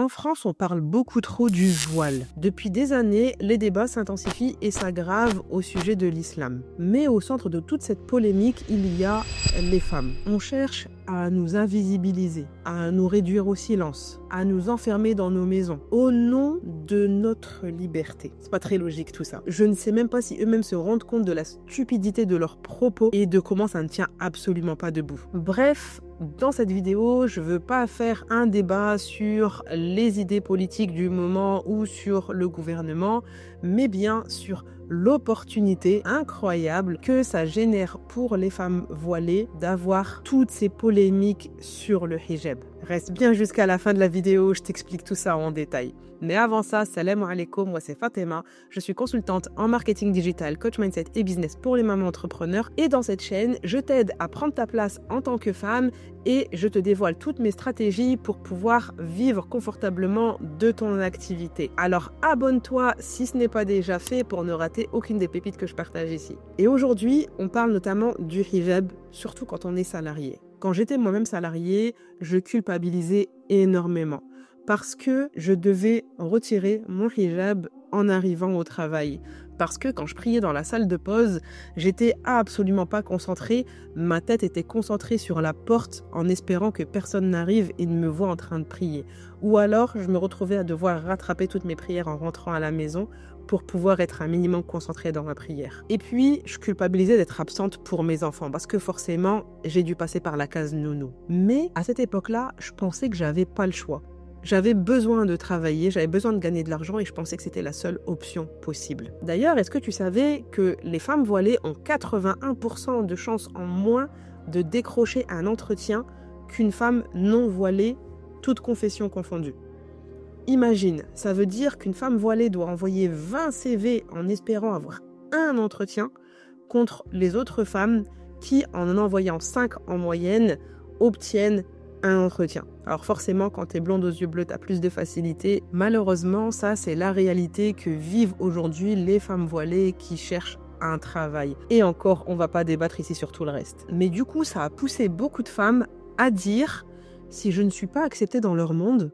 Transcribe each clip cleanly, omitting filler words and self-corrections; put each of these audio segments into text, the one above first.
En France, on parle beaucoup trop du voile. Depuis des années, les débats s'intensifient et s'aggravent au sujet de l'islam. Mais au centre de toute cette polémique, il y a les femmes. On cherche à nous invisibiliser, à nous réduire au silence, à nous enfermer dans nos maisons, au nom de notre liberté. C'est pas très logique tout ça. Je ne sais même pas si eux-mêmes se rendent compte de la stupidité de leurs propos et de comment ça ne tient absolument pas debout. Bref, dans cette vidéo, je veux pas faire un débat sur les idées politiques du moment ou sur le gouvernement, mais bien sur l'opportunité incroyable que ça génère pour les femmes voilées d'avoir toutes ces polémiques sur le hijab. Reste bien jusqu'à la fin de la vidéo, je t'explique tout ça en détail. Mais avant ça, salam alaikum, moi c'est Fatima, je suis consultante en marketing digital, coach mindset et business pour les mamans entrepreneurs et dans cette chaîne, je t'aide à prendre ta place en tant que femme et je te dévoile toutes mes stratégies pour pouvoir vivre confortablement de ton activité. Alors abonne-toi si ce n'est pas déjà fait pour ne rater aucune des pépites que je partage ici. Et aujourd'hui, on parle notamment du hijab, surtout quand on est salarié. Quand j'étais moi-même salariée, je culpabilisais énormément parce que je devais retirer mon hijab en arrivant au travail. Parce que quand je priais dans la salle de pause, j'étais absolument pas concentrée. Ma tête était concentrée sur la porte en espérant que personne n'arrive et ne me voit en train de prier. Ou alors, je me retrouvais à devoir rattraper toutes mes prières en rentrant à la maison pour pouvoir être un minimum concentrée dans ma prière. Et puis, je culpabilisais d'être absente pour mes enfants parce que forcément, j'ai dû passer par la case nounou. Mais à cette époque-là, je pensais que j'avais pas le choix. J'avais besoin de travailler, j'avais besoin de gagner de l'argent et je pensais que c'était la seule option possible. D'ailleurs, est-ce que tu savais que les femmes voilées ont 81% de chances en moins de décrocher un entretien qu'une femme non voilée, toute confession confondue? Imagine, ça veut dire qu'une femme voilée doit envoyer 20 CV en espérant avoir un entretien contre les autres femmes qui, en envoyant 5 en moyenne, obtiennent un entretien. Alors forcément, quand t'es blonde aux yeux bleus, t'as plus de facilité. Malheureusement, ça, c'est la réalité que vivent aujourd'hui les femmes voilées qui cherchent un travail. Et encore, on va pas débattre ici sur tout le reste. Mais du coup, ça a poussé beaucoup de femmes à dire « si je ne suis pas acceptée dans leur monde,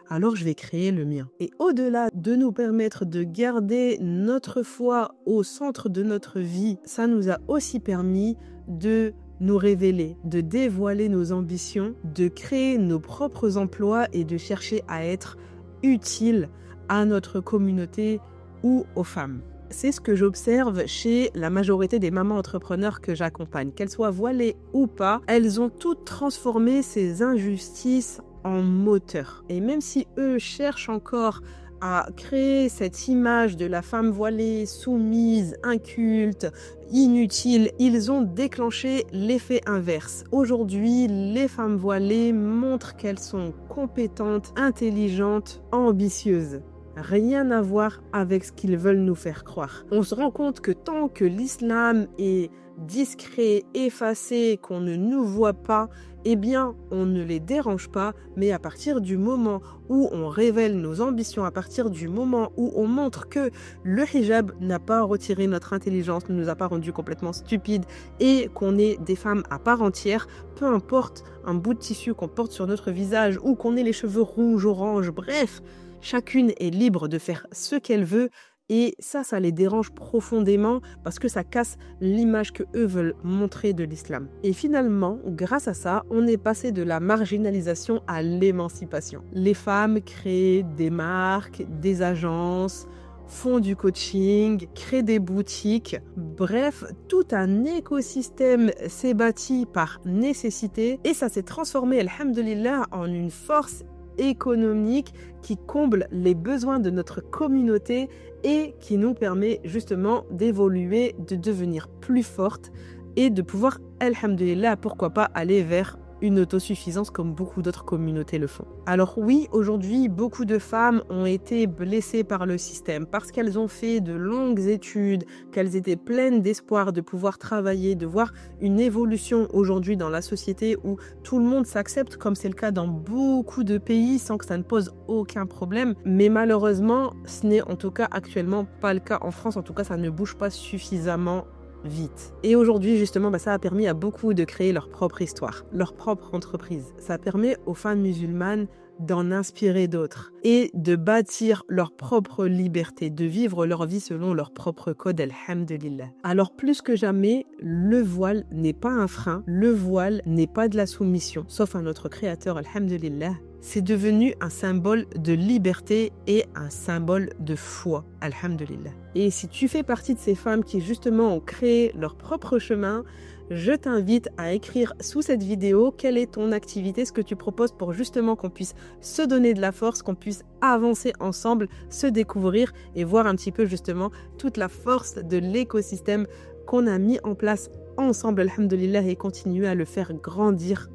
alors je vais créer le mien ». Et au-delà de nous permettre de garder notre foi au centre de notre vie, ça nous a aussi permis de nous révéler, de dévoiler nos ambitions, de créer nos propres emplois et de chercher à être utile à notre communauté ou aux femmes. C'est ce que j'observe chez la majorité des mamans entrepreneurs que j'accompagne. Qu'elles soient voilées ou pas, elles ont toutes transformé ces injustices en moteur. Et même si eux cherchent encore à créer cette image de la femme voilée, soumise, inculte, inutile, ils ont déclenché l'effet inverse. Aujourd'hui, les femmes voilées montrent qu'elles sont compétentes, intelligentes, ambitieuses. Rien à voir avec ce qu'ils veulent nous faire croire. On se rend compte que tant que l'islam est discret, effacé, qu'on ne nous voit pas, eh bien, on ne les dérange pas, mais à partir du moment où on révèle nos ambitions, à partir du moment où on montre que le hijab n'a pas retiré notre intelligence, ne nous a pas rendu complètement stupides et qu'on est des femmes à part entière, peu importe un bout de tissu qu'on porte sur notre visage ou qu'on ait les cheveux rouges, orange, bref, chacune est libre de faire ce qu'elle veut. Et ça les dérange profondément parce que ça casse l'image que eux veulent montrer de l'islam. Et finalement, grâce à ça, on est passé de la marginalisation à l'émancipation. Les femmes créent des marques, des agences, font du coaching, créent des boutiques. Bref, tout un écosystème s'est bâti par nécessité et ça s'est transformé, alhamdoulilah, en une force économique qui comble les besoins de notre communauté et qui nous permet justement d'évoluer, de devenir plus forte et de pouvoir, alhamdoulilah, pourquoi pas aller vers une autosuffisance comme beaucoup d'autres communautés le font. Alors oui, aujourd'hui, beaucoup de femmes ont été blessées par le système parce qu'elles ont fait de longues études, qu'elles étaient pleines d'espoir de pouvoir travailler, de voir une évolution aujourd'hui dans la société où tout le monde s'accepte, comme c'est le cas dans beaucoup de pays, sans que ça ne pose aucun problème. Mais malheureusement, ce n'est en tout cas actuellement pas le cas en France. En tout cas, ça ne bouge pas suffisamment vite. Et aujourd'hui, justement, ça a permis à beaucoup de créer leur propre histoire, leur propre entreprise. Ça permet aux femmes musulmanes d'en inspirer d'autres et de bâtir leur propre liberté, de vivre leur vie selon leur propre code, alhamdulillah. Alors plus que jamais, le voile n'est pas un frein, le voile n'est pas de la soumission, sauf à notre Créateur, alhamdulillah. C'est devenu un symbole de liberté et un symbole de foi, alhamdulillah. Et si tu fais partie de ces femmes qui justement ont créé leur propre chemin, je t'invite à écrire sous cette vidéo quelle est ton activité, ce que tu proposes pour justement qu'on puisse se donner de la force, qu'on puisse avancer ensemble, se découvrir et voir un petit peu justement toute la force de l'écosystème qu'on a mis en place ensemble, alhamdulillah, et continuer à le faire grandir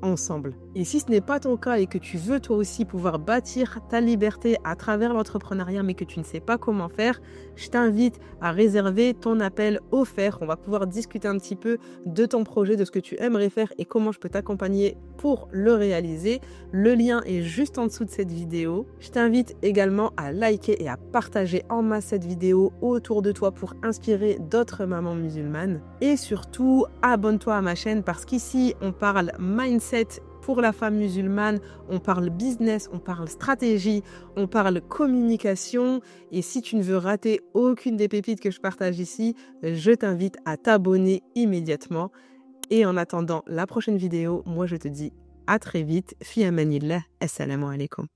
ensemble. Et si ce n'est pas ton cas et que tu veux toi aussi pouvoir bâtir ta liberté à travers l'entrepreneuriat mais que tu ne sais pas comment faire, je t'invite à réserver ton appel offert. On va pouvoir discuter un petit peu de ton projet, de ce que tu aimerais faire et comment je peux t'accompagner pour le réaliser. Le lien est juste en dessous de cette vidéo. Je t'invite également à liker et à partager en masse cette vidéo autour de toi pour inspirer d'autres mamans musulmanes. Et surtout, abonne-toi à ma chaîne parce qu'ici, on parle mindset pour la femme musulmane, on parle business, on parle stratégie, on parle communication. Et si tu ne veux rater aucune des pépites que je partage ici, je t'invite à t'abonner immédiatement. Et en attendant la prochaine vidéo, moi je te dis à très vite. Fi amanillah, assalamu alaikum.